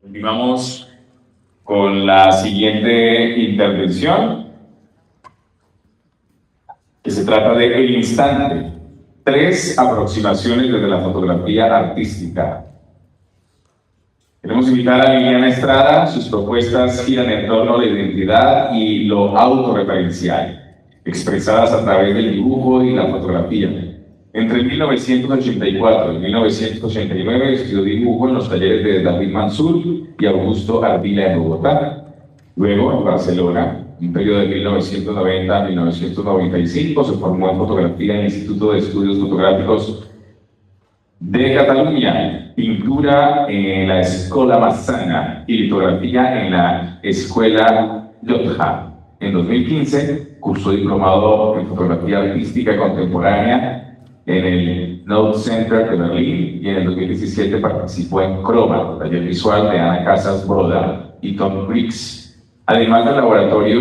Continuamos con la siguiente intervención, que se trata de El Instante. 3 aproximaciones desde la fotografía artística. Queremos invitar a Liliana Estrada. Sus propuestas giran en torno a la identidad y lo autorreferencial, expresadas a través del dibujo y la fotografía. Entre 1984 y 1989 estudió dibujo en los talleres de David Mansur y Augusto Ardila en Bogotá. Luego, en Barcelona, un periodo de 1990 a 1995, se formó en fotografía en el Instituto de Estudios Fotográficos de Cataluña, pintura en la Escola Massana y litografía en la Escuela Llotja. En 2015 cursó diplomado en fotografía artística contemporánea en el Note Center de Berlín y en el 2017 participó en Chroma, taller visual de Ana Casas Broda y Tom Briggs, además de laboratorio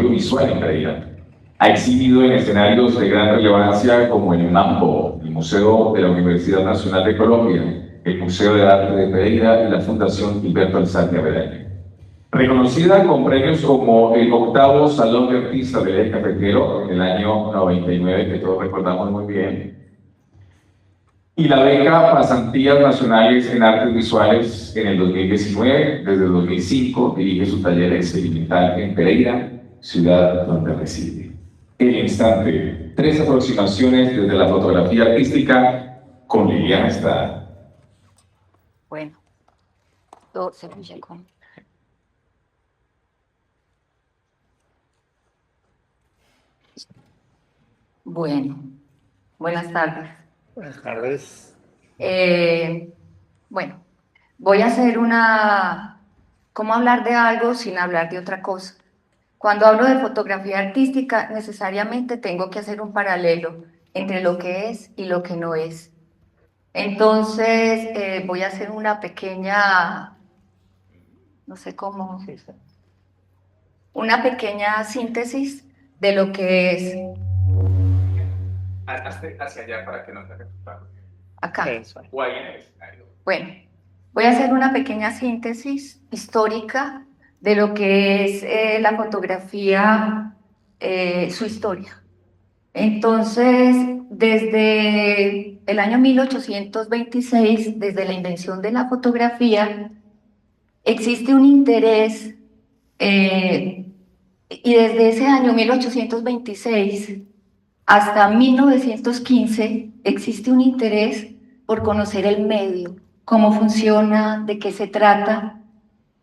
visual en Pereira. Ha exhibido en escenarios de gran relevancia como el MAMBO, el Museo de la Universidad Nacional de Colombia, el Museo de Arte de Pereira y la Fundación Gilberto Alzate Avellaneda. Reconocida con premios como el 8º Salón de Artistas del Eje Cafetero en el año 99, que todos recordamos muy bien, y la beca Pasantías Nacionales en Artes Visuales en el 2019. Desde el 2005 dirige su taller experimental en Pereira, ciudad donde reside. El Instante, 3 aproximaciones desde la fotografía artística con Liliana Estrada. Bueno, todo se fluye con. Bueno, buenas tardes. Buenas tardes. Bueno, voy a hacer ¿cómo hablar de algo sin hablar de otra cosa? Cuando hablo de fotografía artística, necesariamente tengo que hacer un paralelo entre lo que es y lo que no es. Entonces, voy a hacer una pequeña, no sé cómo, una pequeña síntesis de lo que es. Hacia allá para que no te Acá. O ahí en el escenario. Bueno, voy a hacer una pequeña síntesis histórica de lo que es la fotografía, su historia. Entonces, desde el año 1826, desde la invención de la fotografía, existe un interés, y desde ese año 1826 hasta 1915 existe un interés por conocer el medio, cómo funciona, de qué se trata,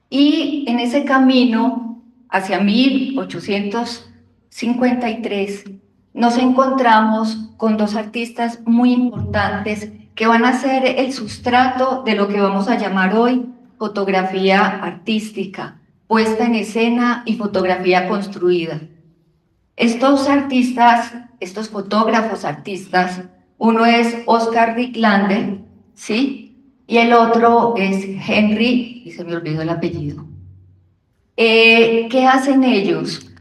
y en ese camino hacia 1853 nos encontramos con 2 artistas muy importantes que van a ser el sustrato de lo que vamos a llamar hoy fotografía artística, puesta en escena y fotografía construida. Estos artistas, estos fotógrafos artistas, uno es Oscar Ricklander, ¿sí? Y el otro es Henry, y se me olvidó el apellido. ¿Qué hacen ellos?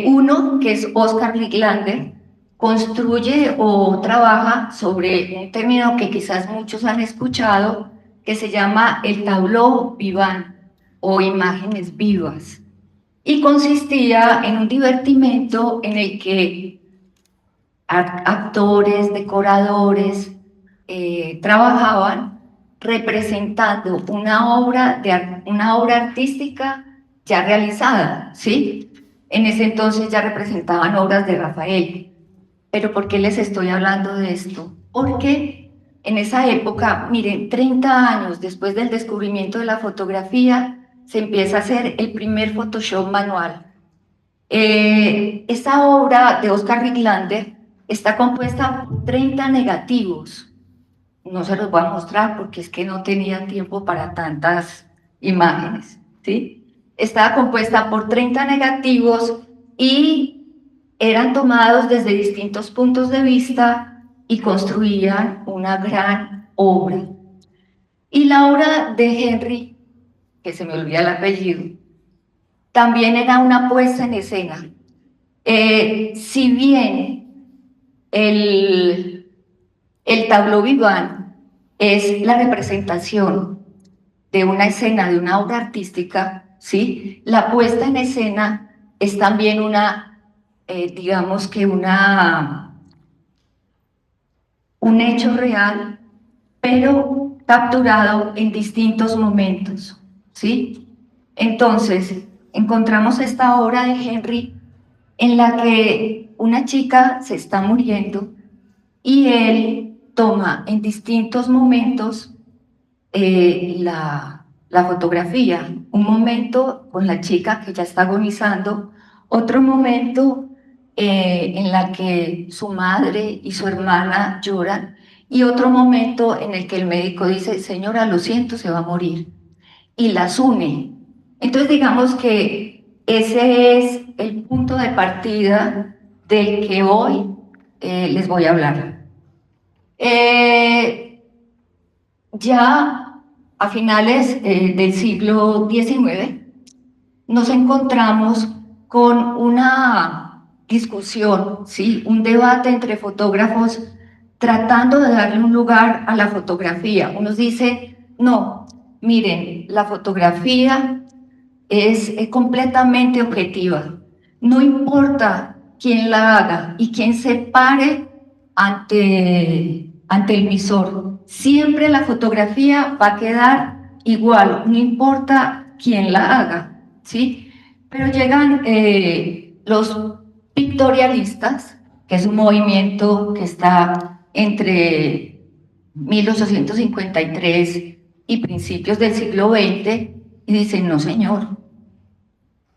Uno, que es Oscar Ricklander, construye o trabaja sobre un término que quizás muchos han escuchado, que se llama el tableau vivant o imágenes vivas. Y consistía en un divertimento en el que actores, decoradores, trabajaban representando una obra artística ya realizada, ¿sí? En ese entonces ya representaban obras de Rafael. ¿Pero por qué les estoy hablando de esto? Porque en esa época, miren, 30 años después del descubrimiento de la fotografía, se empieza a hacer el primer Photoshop manual. Esta obra de Oscar Ricklander está compuesta por 30 negativos. No se los voy a mostrar porque es que no tenía tiempo para tantas imágenes, ¿sí? Estaba compuesta por 30 negativos y eran tomados desde distintos puntos de vista y construían una gran obra. Y la obra de Henry, que se me olvida el apellido, también era una puesta en escena. Si bien el tableau vivant es la representación de una escena, de una obra artística, ¿sí? La puesta en escena es también digamos que un hecho real, pero capturado en distintos momentos, ¿sí? Entonces, encontramos esta obra de Henry en la que una chica se está muriendo y él toma en distintos momentos la fotografía. Un momento con la chica que ya está agonizando, otro momento en la que su madre y su hermana lloran, y otro momento en el que el médico dice, señora, lo siento, se va a morir, y las une. Entonces digamos que ese es el punto de partida del que hoy les voy a hablar. Ya a finales del siglo XIX nos encontramos con una discusión, ¿sí? Un debate entre fotógrafos tratando de darle un lugar a la fotografía. Unos dicen, no, miren, la fotografía es completamente objetiva. No importa quién la haga y quién se pare ante el visor. Siempre la fotografía va a quedar igual, no importa quién la haga, ¿sí? Pero llegan los pictorialistas, que es un movimiento que está entre 1853 y principios del siglo XX, y dicen, no señor,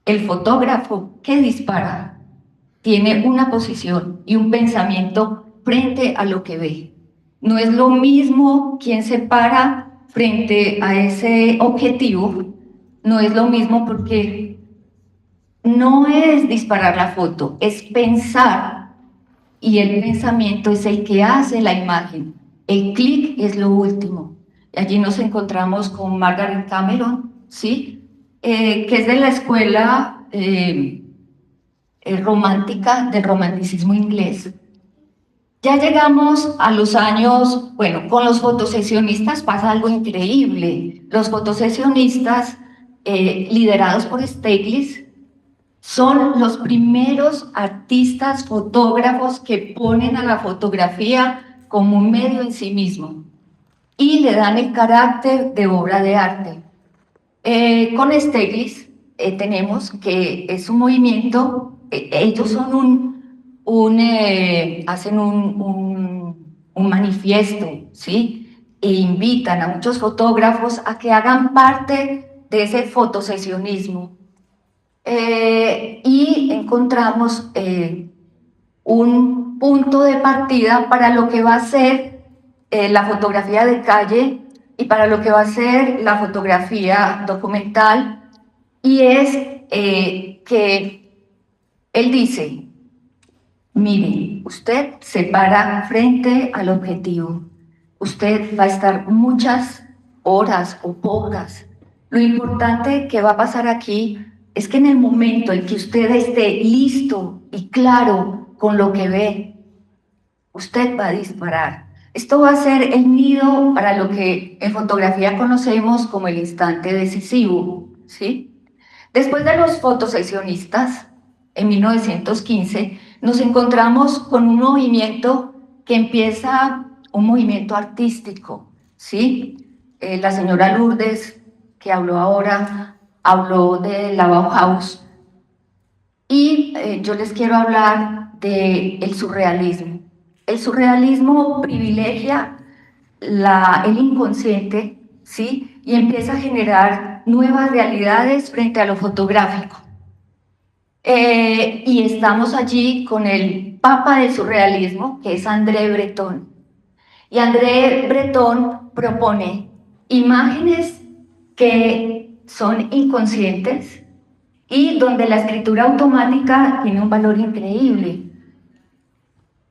el fotógrafo que dispara tiene una posición y un pensamiento frente a lo que ve. No es lo mismo quien se para frente a ese objetivo, no es lo mismo porque no es disparar la foto, es pensar, y el pensamiento es el que hace la imagen. El clic es lo último. Allí nos encontramos con Margaret Cameron, ¿sí? Que es de la escuela romántica, del romanticismo inglés. Ya llegamos a los años, bueno, con los fotosesionistas pasa algo increíble. Los fotosesionistas, liderados por Stieglitz, son los primeros artistas fotógrafos que ponen a la fotografía como un medio en sí mismo y le dan el carácter de obra de arte. Con Stieglitz tenemos que es un movimiento, ellos son hacen un manifiesto, ¿sí? E invitan a muchos fotógrafos a que hagan parte de ese fotosesionismo. Y encontramos un punto de partida para lo que va a ser la fotografía de calle y para lo que va a ser la fotografía documental, y es que él dice, mire, usted se para frente al objetivo, usted va a estar muchas horas o pocas. Lo importante que va a pasar aquí es que en el momento en que usted esté listo y claro con lo que ve, usted va a disparar. Esto va a ser el nido para lo que en fotografía conocemos como el instante decisivo, ¿sí? Después de los fotosesionistas, en 1915, nos encontramos con un movimiento que empieza, un movimiento artístico, ¿sí? La señora Lourdes, que habló ahora, habló de la Bauhaus, y yo les quiero hablar del surrealismo. El surrealismo privilegia el inconsciente, ¿sí? Y empieza a generar nuevas realidades frente a lo fotográfico. Y estamos allí con el papa del surrealismo, que es André Breton. Y André Breton propone imágenes que son inconscientes y donde la escritura automática tiene un valor increíble.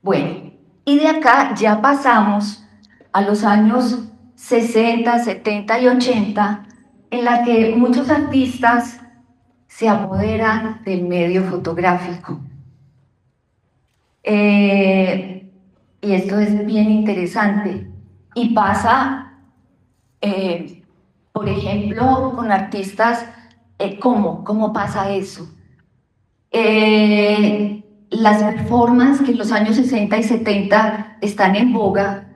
Bueno, y de acá ya pasamos a los años 60, 70 y 80, en la que muchos artistas se apoderan del medio fotográfico. Y esto es bien interesante. Y pasa Por ejemplo, con artistas, ¿cómo pasa eso? Las performances que en los años 60 y 70 están en boga,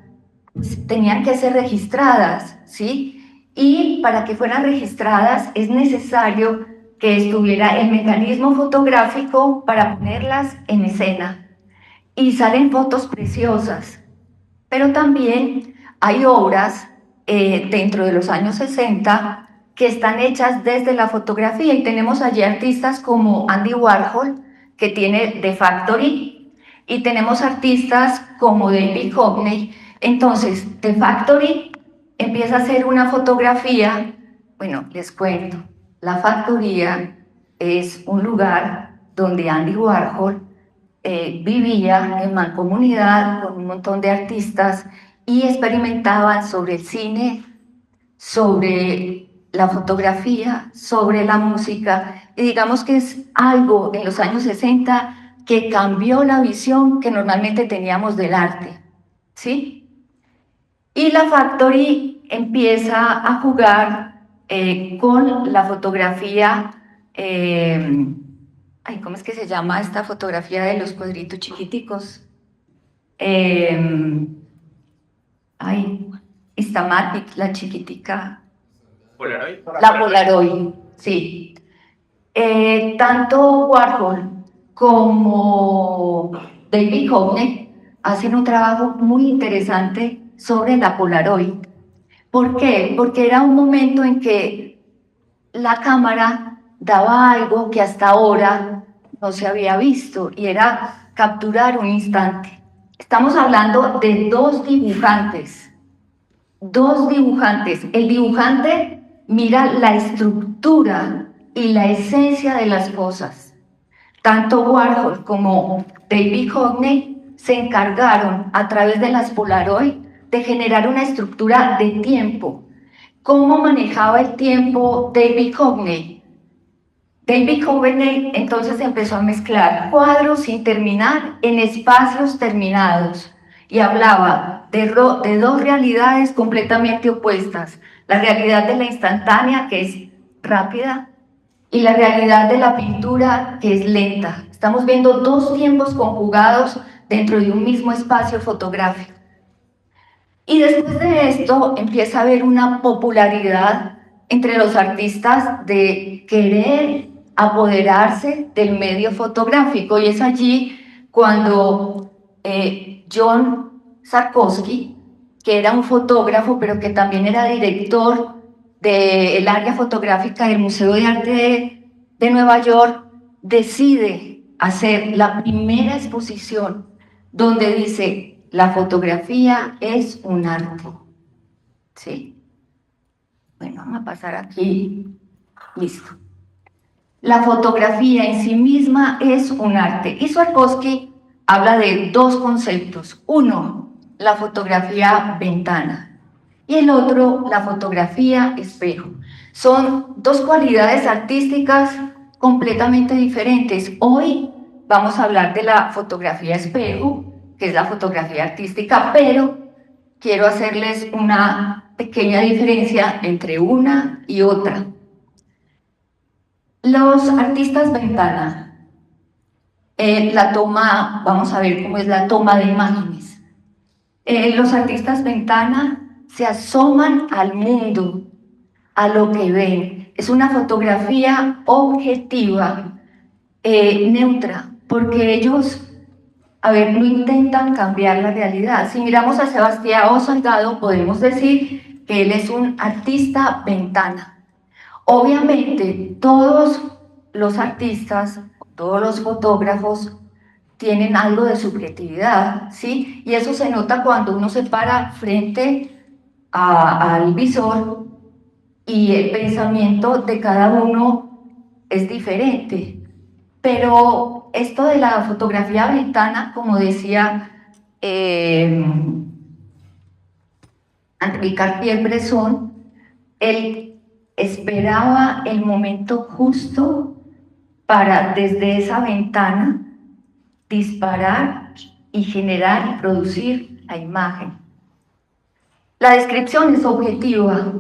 pues, tenían que ser registradas, ¿sí? Y para que fueran registradas es necesario que estuviera el mecanismo fotográfico para ponerlas en escena. Y salen fotos preciosas, pero también hay obras dentro de los años 60 que están hechas desde la fotografía y tenemos allí artistas como Andy Warhol, que tiene The Factory, y tenemos artistas como David Hockney. Entonces, The Factory empieza a hacer una fotografía. Bueno, les cuento, la factoría es un lugar donde Andy Warhol vivía en mancomunidad con un montón de artistas y experimentaban sobre el cine, sobre la fotografía, sobre la música, y digamos que es algo en los años 60 que cambió la visión que normalmente teníamos del arte, ¿sí? Y la Factory empieza a jugar con la fotografía, ¿cómo es que se llama esta fotografía de los cuadritos chiquiticos? Ay, Instamatic, la chiquitica. Polaroid. La Polaroid, sí. Tanto Warhol como David Hockney hacen un trabajo muy interesante sobre la Polaroid. ¿Por qué? Porque era un momento en que la cámara daba algo que hasta ahora no se había visto y era capturar un instante. Estamos hablando de dos dibujantes. El dibujante mira la estructura y la esencia de las cosas. Tanto Warhol como David Hockney se encargaron a través de las Polaroid de generar una estructura de tiempo. ¿Cómo manejaba el tiempo David Hockney? David Hockney entonces empezó a mezclar cuadros sin terminar en espacios terminados y hablaba de dos realidades completamente opuestas: la realidad de la instantánea, que es rápida, y la realidad de la pintura, que es lenta. Estamos viendo dos tiempos conjugados dentro de un mismo espacio fotográfico. Y después de esto empieza a haber una popularidad entre los artistas de querer apoderarse del medio fotográfico, y es allí cuando John Sarkowski, que era un fotógrafo pero que también era director del área fotográfica del Museo de Arte de Nueva York, decide hacer la primera exposición donde dice: la fotografía es un arte. ¿Sí? Bueno, vamos a pasar aquí. Listo. La fotografía en sí misma es un arte. Y Sarkowski habla de dos conceptos. Uno, la fotografía ventana, y el otro, la fotografía espejo. Son dos cualidades artísticas completamente diferentes. Hoy vamos a hablar de la fotografía espejo, que es la fotografía artística, pero quiero hacerles una pequeña diferencia entre una y otra. Los artistas ventana, la toma, vamos a ver cómo es la toma de imágenes. Los artistas ventana se asoman al mundo, a lo que ven. Es una fotografía objetiva, neutra, porque ellos, no intentan cambiar la realidad. Si miramos a Sebastião Salgado, podemos decir que él es un artista ventana. Obviamente, todos los artistas, todos los fotógrafos tienen algo de subjetividad, ¿sí? Y eso se nota cuando uno se para frente al visor y el pensamiento de cada uno es diferente. Pero esto de la fotografía ventana, como decía Henri Cartier-Bresson, él esperaba el momento justo para, desde esa ventana, disparar y generar y producir la imagen. La descripción es objetiva.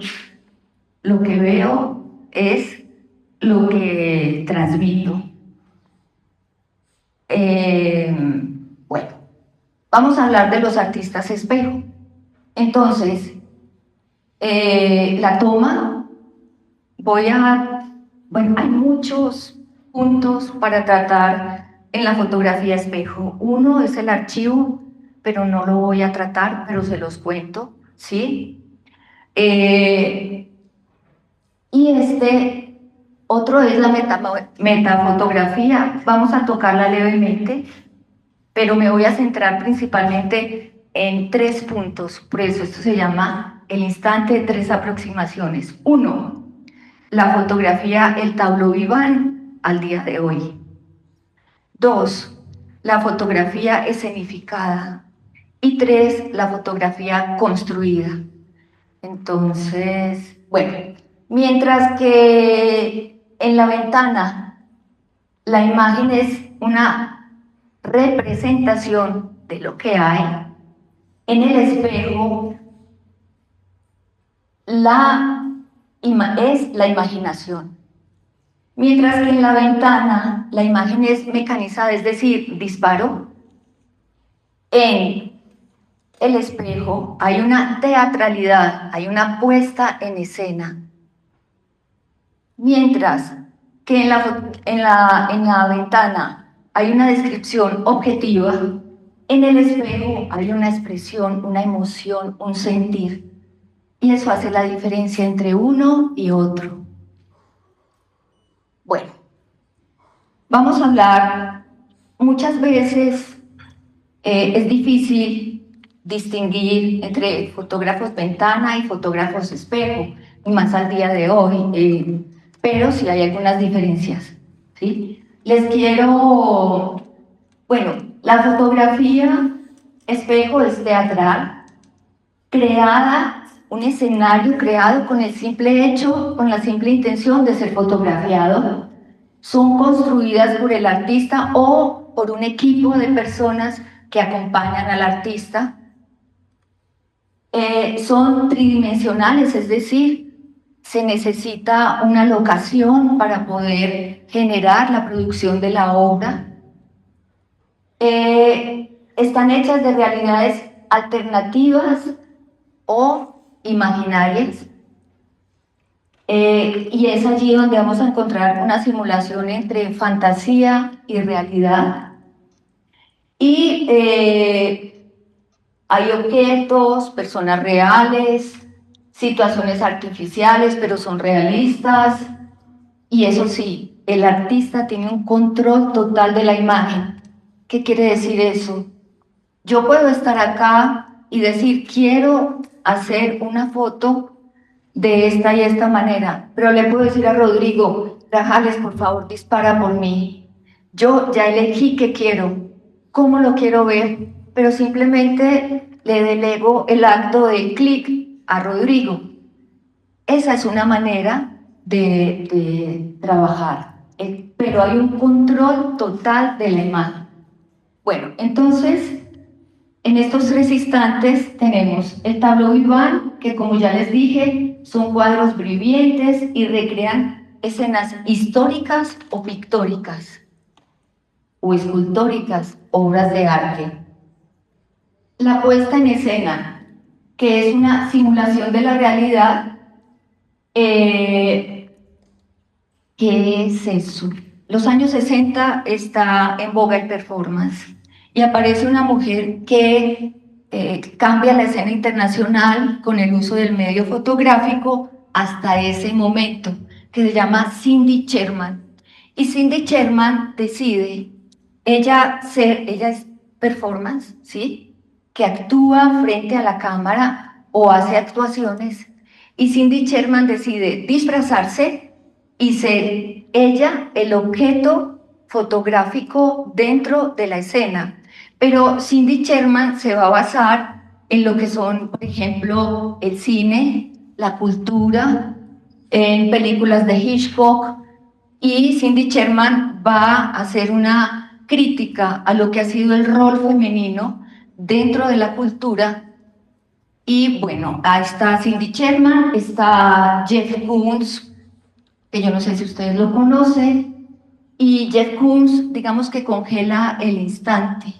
Lo que veo es lo que transmito. Bueno, vamos a hablar de los artistas espejo. Entonces, la toma, bueno, hay muchos puntos para tratar en la fotografía espejo. Uno es el archivo, pero no lo voy a tratar, pero se los cuento, ¿sí? Y otro es la metafotografía. Vamos a tocarla levemente, pero me voy a centrar principalmente en 3 puntos. Por eso esto se llama el instante de 3 aproximaciones. 1, la fotografía, el tableau vivant al día de hoy. 2, la fotografía escenificada. Y 3, la fotografía construida. Entonces, bueno, mientras que en la ventana la imagen es una representación de lo que hay, en el espejo es la imaginación. Mientras que en la ventana la imagen es mecanizada, es decir, disparo, en el espejo hay una teatralidad, hay una puesta en escena. Mientras que en la ventana hay una descripción objetiva, en el espejo hay una expresión, una emoción, un sentir. Y eso hace la diferencia entre uno y otro. Bueno, vamos a hablar, muchas veces es difícil distinguir entre fotógrafos ventana y fotógrafos espejo, y más al día de hoy, pero sí hay algunas diferencias, ¿sí? Bueno, la fotografía espejo es teatral, creada, un escenario creado con el simple hecho, con la simple intención de ser fotografiado. Son construidas por el artista o por un equipo de personas que acompañan al artista. Son tridimensionales, es decir, se necesita una locación para poder generar la producción de la obra. Están hechas de realidades alternativas o imaginarias. Y es allí donde vamos a encontrar una simulación entre fantasía y realidad. Y hay objetos, personas reales, situaciones artificiales, pero son realistas. Y eso sí, el artista tiene un control total de la imagen. ¿Qué quiere decir eso? Yo puedo estar acá y decir, quiero hacer una foto de esta y esta manera, pero le puedo decir a Rodrigo, Grajales, por favor, dispara por mí. Yo ya elegí qué quiero, cómo lo quiero ver, pero simplemente le delego el acto de clic a Rodrigo. Esa es una manera de trabajar, pero hay un control total de la imagen. Bueno, entonces, en estos 3 instantes tenemos el tableau vivant, que como ya les dije, son cuadros vivientes y recrean escenas históricas o pictóricas o escultóricas, obras de arte. La puesta en escena, que es una simulación de la realidad. ¿Qué es eso? Los años 60 está en boga el performance y aparece una mujer que cambia la escena internacional con el uso del medio fotográfico hasta ese momento, que se llama Cindy Sherman. Y Cindy Sherman decide, ella es performance, ¿sí? Que actúa frente a la cámara o hace actuaciones, y Cindy Sherman decide disfrazarse y ser ella el objeto fotográfico dentro de la escena. Pero Cindy Sherman se va a basar en lo que son, por ejemplo, el cine, la cultura, en películas de Hitchcock, y Cindy Sherman va a hacer una crítica a lo que ha sido el rol femenino dentro de la cultura Y bueno, ahí está Cindy Sherman, está Jeff Koons, que yo no sé si ustedes lo conocen, y Jeff Koons, digamos que congela el instante.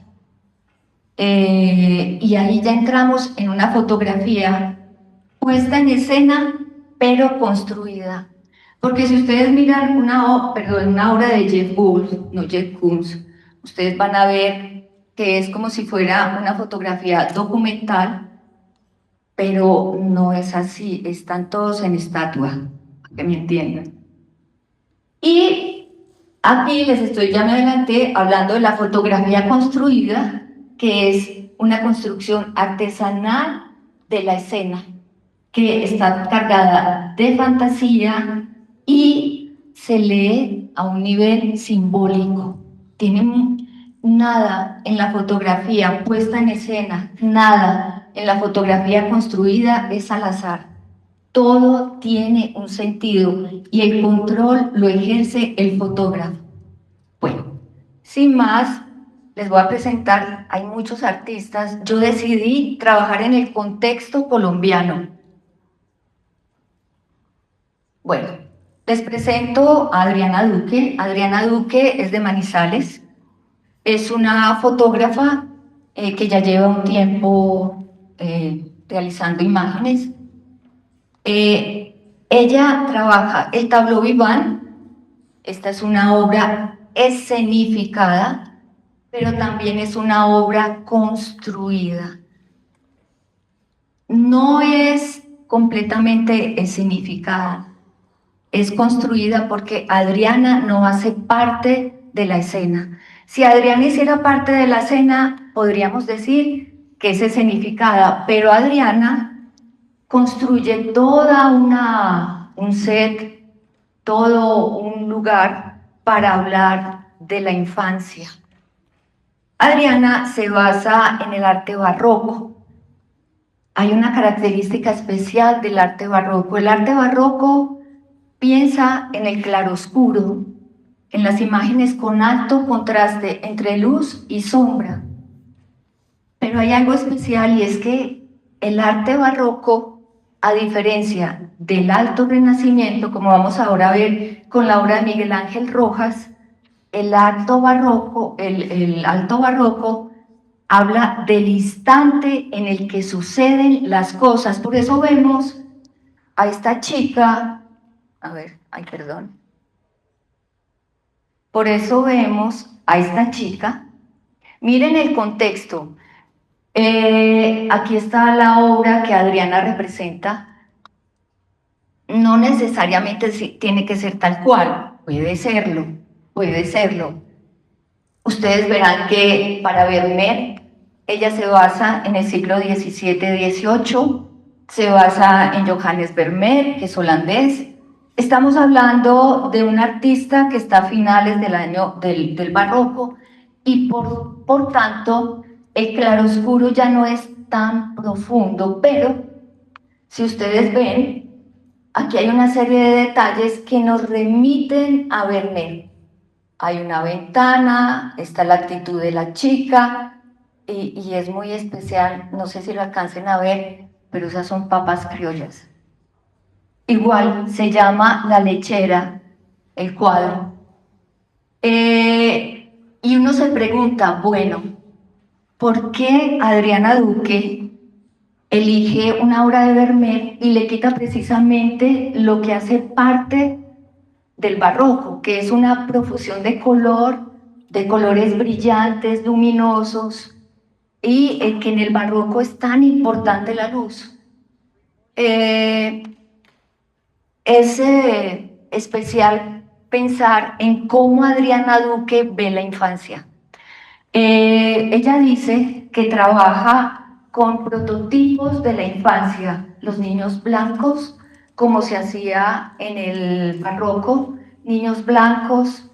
Y ahí ya entramos en una fotografía puesta en escena, pero construida. Porque si ustedes miran una obra de Jeff Koons, no Jeff Koons, ustedes van a ver que es como si fuera una fotografía documental, pero no es así, están todos en estatua, para que me entiendan. Y aquí les estoy, ya me adelanté, hablando de la fotografía construida, que es una construcción artesanal de la escena, que está cargada de fantasía y se lee a un nivel simbólico. Tiene nada en la fotografía puesta en escena, nada en la fotografía construida es al azar. Todo tiene un sentido y el control lo ejerce el fotógrafo. Bueno, sin más, les voy a presentar, hay muchos artistas. Yo decidí trabajar en el contexto colombiano. Bueno, les presento a Adriana Duque. Adriana Duque es de Manizales. Es una fotógrafa que ya lleva un tiempo realizando imágenes. Ella trabaja el tableau vivant. Esta es una obra escenificada, pero también es una obra construida. No es completamente escenificada, es construida porque Adriana no hace parte de la escena. Si Adriana hiciera parte de la escena, podríamos decir que es escenificada, pero Adriana construye un set, todo un lugar para hablar de la infancia. Adriana se basa en el arte barroco. Hay una característica especial del arte barroco. El arte barroco piensa en el claroscuro, en las imágenes con alto contraste entre luz y sombra. Pero hay algo especial y es que el arte barroco, a diferencia del Alto Renacimiento, como vamos ahora a ver con la obra de Miguel Ángel Rojas, el Alto Barroco habla del instante en el que suceden las cosas. Por eso vemos a esta chica, Por eso vemos a esta chica. Miren el contexto. Aquí está la obra que Adriana representa. No necesariamente tiene que ser tal cual, puede serlo, puede serlo. Ustedes verán que para Vermeer, ella se basa en el siglo XVII-XVIII, se basa en Johannes Vermeer, que es holandés. Estamos hablando de un artista que está a finales del barroco y por tanto el claroscuro ya no es tan profundo, pero si ustedes ven, aquí hay una serie de detalles que nos remiten a Vermeer. Hay una ventana, está la actitud de la chica y es muy especial, no sé si lo alcancen a ver, pero esas son papas criollas. Igual se llama La Lechera, el cuadro. Y uno se pregunta, bueno, ¿por qué Adriana Duque elige una obra de Vermeer y le quita precisamente lo que hace parte del barroco, que es una profusión de color, de colores brillantes, luminosos, y que en el barroco es tan importante la luz? Es especial pensar en cómo Adriana Duque ve la infancia. Ella dice que trabaja con prototipos de la infancia, los niños blancos, como se hacía en el barroco, niños blancos,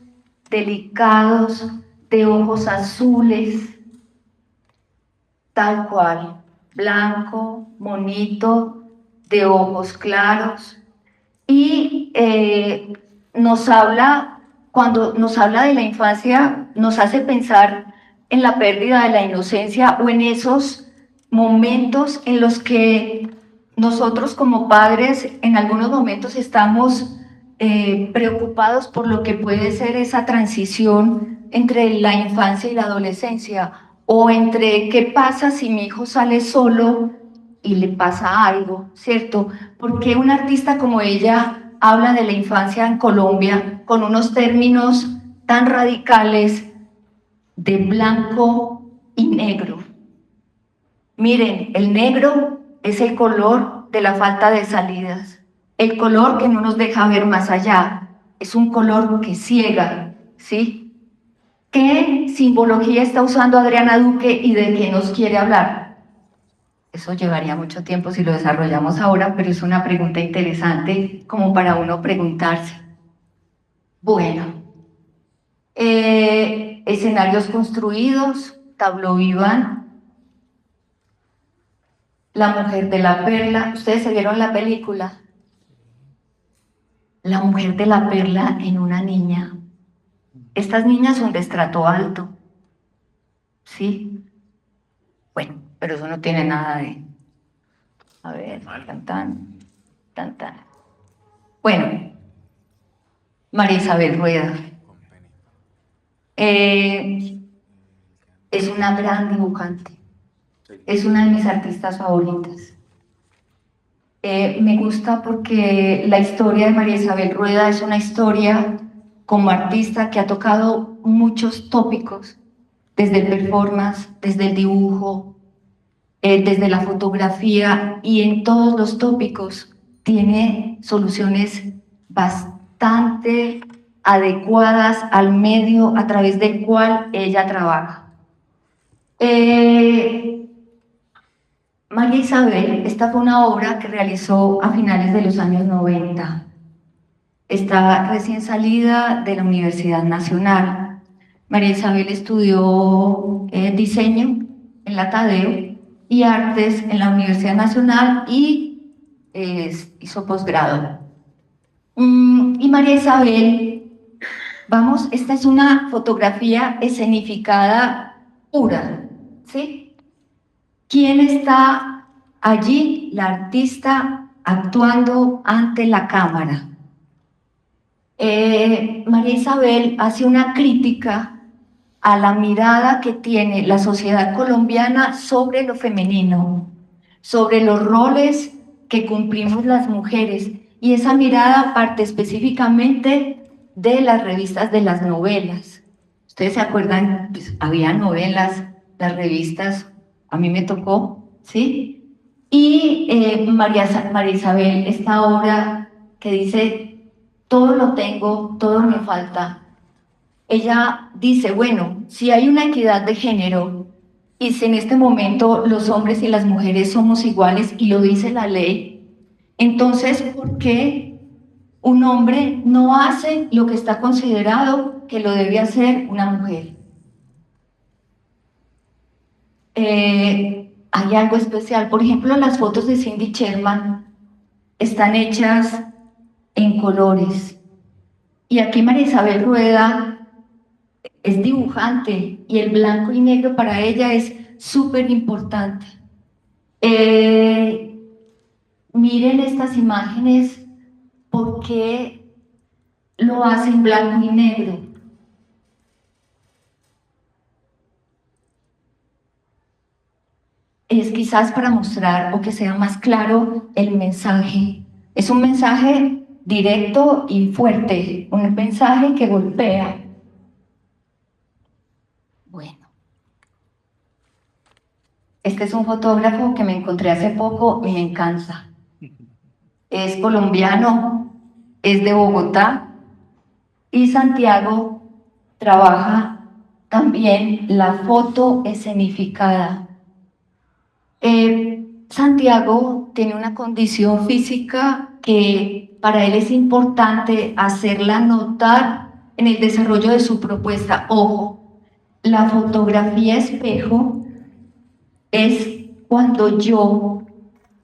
delicados, de ojos azules, tal cual, blanco, monito, de ojos claros, y cuando nos habla de la infancia, nos hace pensar en la pérdida de la inocencia o en esos momentos en los que nosotros como padres en algunos momentos estamos preocupados por lo que puede ser esa transición entre la infancia y la adolescencia, o entre qué pasa si mi hijo sale solo y le pasa algo, ¿cierto? Porque un artista como ella habla de la infancia en Colombia con unos términos tan radicales de blanco y negro. Miren, el negro es el color de la falta de salidas, el color que no nos deja ver más allá, es un color que ciega, ¿sí? ¿Qué simbología está usando Adriana Duque y de qué nos quiere hablar? Eso llevaría mucho tiempo si lo desarrollamos ahora, pero es una pregunta interesante como para uno preguntarse. Bueno, escenarios construidos, tableau vivant, La mujer de la perla. ¿Ustedes se vieron la película? La mujer de la perla en una niña. Estas niñas son de estrato alto, ¿sí? Bueno, pero eso no tiene nada de... A ver, tan. Bueno, María Isabel Rueda. Es una gran dibujante. Es una de mis artistas favoritas. Me gusta porque la historia de María Isabel Rueda es una historia como artista que ha tocado muchos tópicos, desde el performance, desde el dibujo, desde la fotografía, y en todos los tópicos tiene soluciones bastante adecuadas al medio a través del cual ella trabaja. María Isabel, esta fue una obra que realizó a finales de los años 90. Está recién salida de la Universidad Nacional. María Isabel estudió diseño en la Tadeo y artes en la Universidad Nacional y hizo posgrado. Y María Isabel, vamos, esta es una fotografía escenificada pura, ¿sí? ¿Quién está allí? La artista actuando ante la cámara. María Isabel hace una crítica a la mirada que tiene la sociedad colombiana sobre lo femenino, sobre los roles que cumplimos las mujeres, y esa mirada parte específicamente de las revistas de las novelas. ¿Ustedes se acuerdan? Pues había novelas, las revistas, a mí me tocó, ¿sí? Y María Isabel, esta obra que dice, todo lo tengo, todo me falta. Ella dice, bueno, si hay una equidad de género y si en este momento los hombres y las mujeres somos iguales y lo dice la ley, entonces, ¿por qué un hombre no hace lo que está considerado que lo debe hacer una mujer? Hay algo especial. Por ejemplo, las fotos de Cindy Sherman están hechas en colores. Y aquí María Isabel Rueda es dibujante y el blanco y negro para ella es súper importante. Miren estas imágenes, ¿por qué lo hace en blanco y negro? Es quizás para mostrar o que sea más claro el mensaje. Es un mensaje directo y fuerte, un mensaje que golpea. Bueno, este es un fotógrafo que me encontré hace poco y me encanta. Es colombiano, es de Bogotá, y Santiago trabaja también la foto escenificada. Santiago tiene una condición física que para él es importante hacerla notar en el desarrollo de su propuesta. Ojo, la fotografía espejo es cuando yo,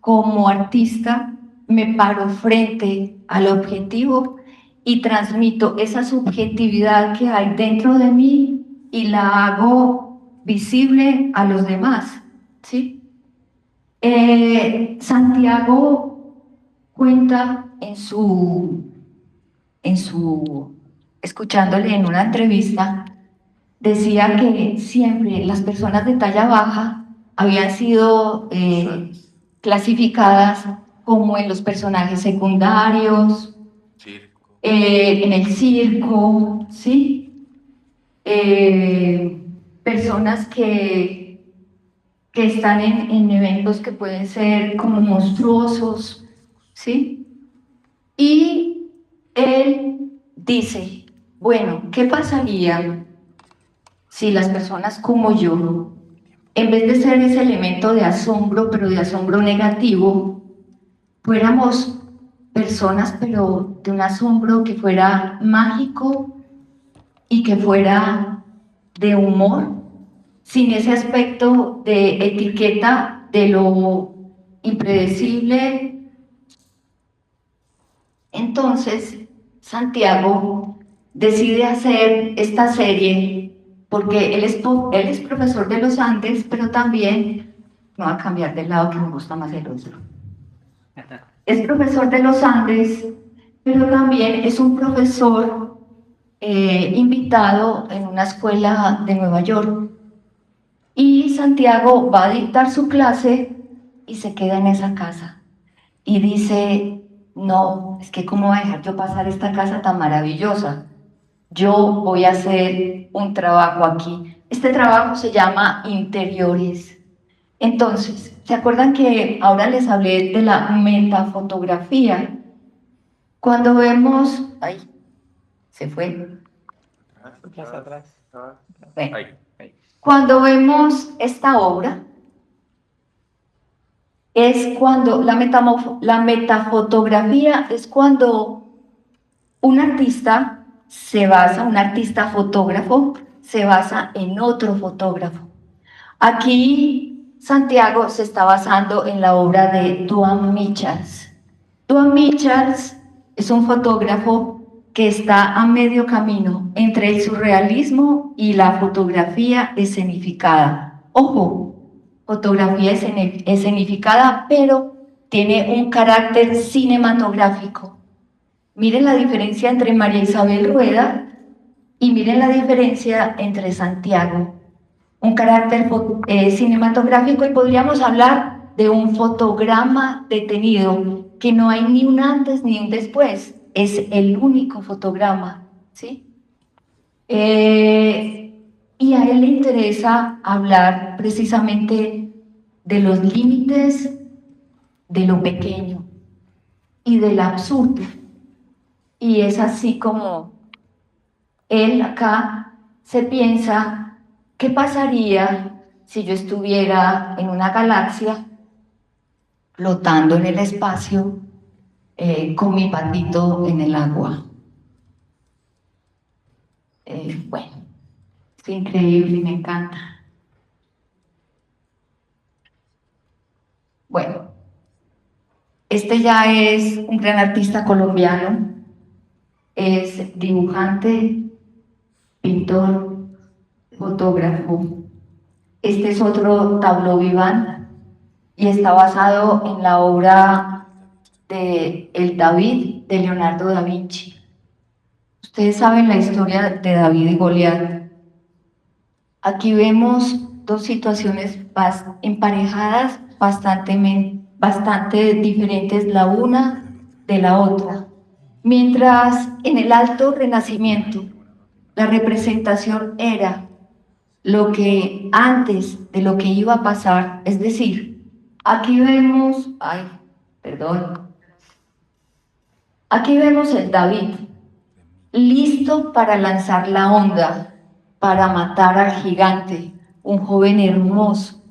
como artista, me paro frente al objetivo y transmito esa subjetividad que hay dentro de mí y la hago visible a los demás, ¿sí? Santiago cuenta escuchándole en una entrevista, decía que siempre las personas de talla baja habían sido clasificadas como en los personajes secundarios, en el circo, ¿sí? Personas que están en eventos que pueden ser como monstruosos, ¿sí? Y él dice, bueno, ¿qué pasaría si las personas como yo, en vez de ser ese elemento de asombro, pero de asombro negativo, fuéramos personas, pero de un asombro que fuera mágico y que fuera de humor, sin ese aspecto de etiqueta de lo impredecible? Entonces, Santiago decide hacer esta serie porque él es profesor de los Andes, pero también, me voy a cambiar de lado que me gusta más el otro. Es profesor de los Andes, pero también es un profesor invitado en una escuela de Nueva York. Y Santiago va a dictar su clase y se queda en esa casa. Y dice, no, es que cómo voy a dejar yo pasar esta casa tan maravillosa. Yo voy a hacer un trabajo aquí. Este trabajo se llama interiores. Entonces, ¿se acuerdan que ahora les hablé de la metafotografía? Cuando vemos... Ay, se fue. Atrás. Bueno, cuando vemos esta obra, es cuando la metafotografía es cuando un artista un artista fotógrafo se basa en otro fotógrafo. Aquí Santiago se está basando en la obra de Duane Michals. Duane Michals es un fotógrafo que está a medio camino entre el surrealismo y la fotografía escenificada. Ojo, fotografía escenificada, pero tiene un carácter cinematográfico. Miren la diferencia entre María Isabel Rueda y miren la diferencia entre Santiago. Un carácter cinematográfico, y podríamos hablar de un fotograma detenido, que no hay ni un antes ni un después, es el único fotograma, ¿sí? Y a él le interesa hablar precisamente de los límites de lo pequeño y del absurdo. Y es así como él acá se piensa, ¿qué pasaría si yo estuviera en una galaxia flotando en el espacio con mi patito en el agua? Bueno, es increíble, me encanta. Bueno, este ya es un gran artista colombiano, es dibujante, pintor, fotógrafo. Este es otro tableau vivant y está basado en la obra de El David de Leonardo da Vinci. Ustedes saben la historia de David y Goliat. Aquí vemos dos situaciones emparejadas, bastante diferentes la una de la otra. Mientras en el Alto Renacimiento la representación era lo que antes de lo que iba a pasar, es decir, aquí vemos el David listo para lanzar la onda, para matar al gigante, un joven hermoso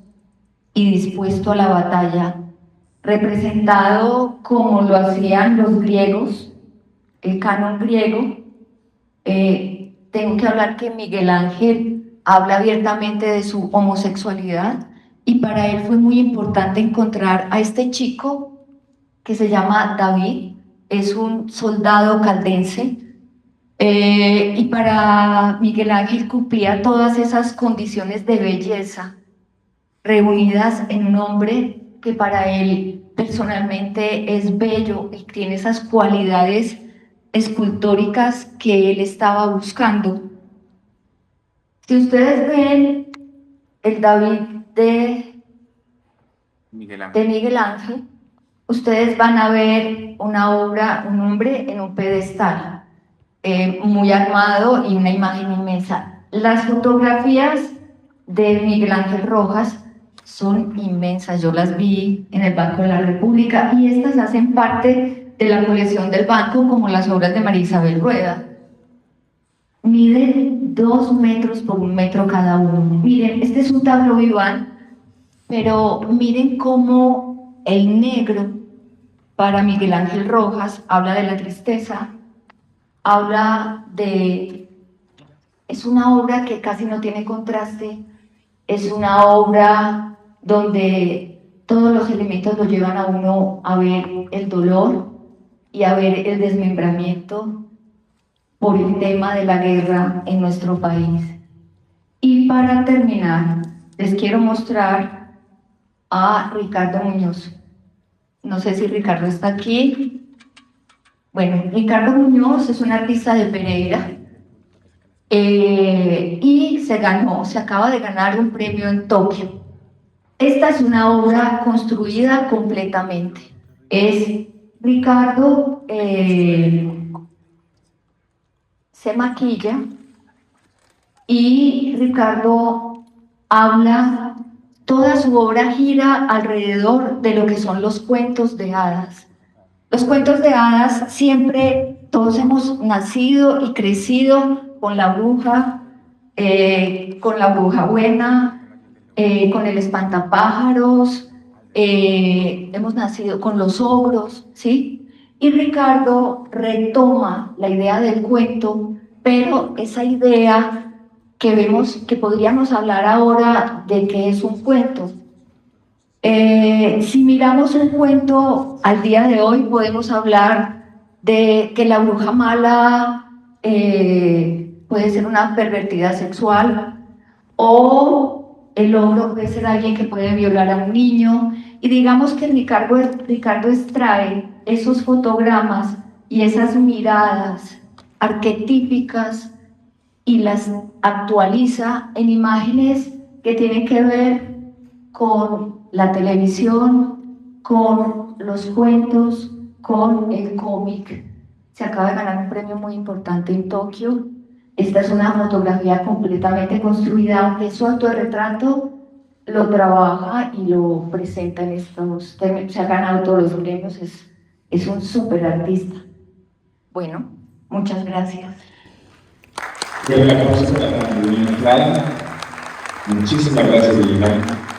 y dispuesto a la batalla, representado como lo hacían los griegos, el canon griego. Tengo que hablar que Miguel Ángel habla abiertamente de su homosexualidad, y para él fue muy importante encontrar a este chico que se llama David, es un soldado caldense, y para Miguel Ángel cumplía todas esas condiciones de belleza reunidas en un hombre que para él personalmente es bello y tiene esas cualidades escultóricas que él estaba buscando. Si ustedes ven el David de Miguel Ángel, ustedes van a ver una obra, un hombre en un pedestal, muy armado y una imagen inmensa. Las fotografías de Miguel Ángel Rojas son inmensas, yo las vi en el Banco de la República y estas hacen parte de la colección del banco, como las obras de María Isabel Rueda. Miden 2 metros por 1 metro cada uno. Miren, este es un tablo vivant, pero miren cómo el negro para Miguel Ángel Rojas habla de la tristeza, habla de... Es una obra que casi no tiene contraste, es una obra donde todos los elementos lo llevan a uno a ver el dolor y a ver el desmembramiento por el tema de la guerra en nuestro país. Y para terminar, les quiero mostrar a Ricardo Muñoz. No sé si Ricardo está aquí. Bueno, Ricardo Muñoz es un artista de Pereira y se acaba de ganar un premio en Tokio. Esta es una obra construida completamente. Es Ricardo se maquilla y Ricardo habla, toda su obra gira alrededor de lo que son los cuentos de hadas. Los cuentos de hadas siempre, todos hemos nacido y crecido con la bruja buena, con el espantapájaros, hemos nacido con los ogros, ¿sí? Y Ricardo retoma la idea del cuento, pero esa idea que vemos, que podríamos hablar ahora de qué es un cuento. Si miramos un cuento al día de hoy, podemos hablar de que la bruja mala puede ser una pervertida sexual, o el ogro puede ser alguien que puede violar a un niño, y digamos que Ricardo extrae esos fotogramas y esas miradas arquetípicas y las actualiza en imágenes que tienen que ver con la televisión, con los cuentos, con el cómic. Se acaba de ganar un premio muy importante en Tokio. Esta es una fotografía completamente construida, aunque su autorretrato lo trabaja y lo presenta en estos términos. Se ha ganado todos los premios, es un súper artista. Bueno, muchas gracias. Muchísimas gracias, Liliana.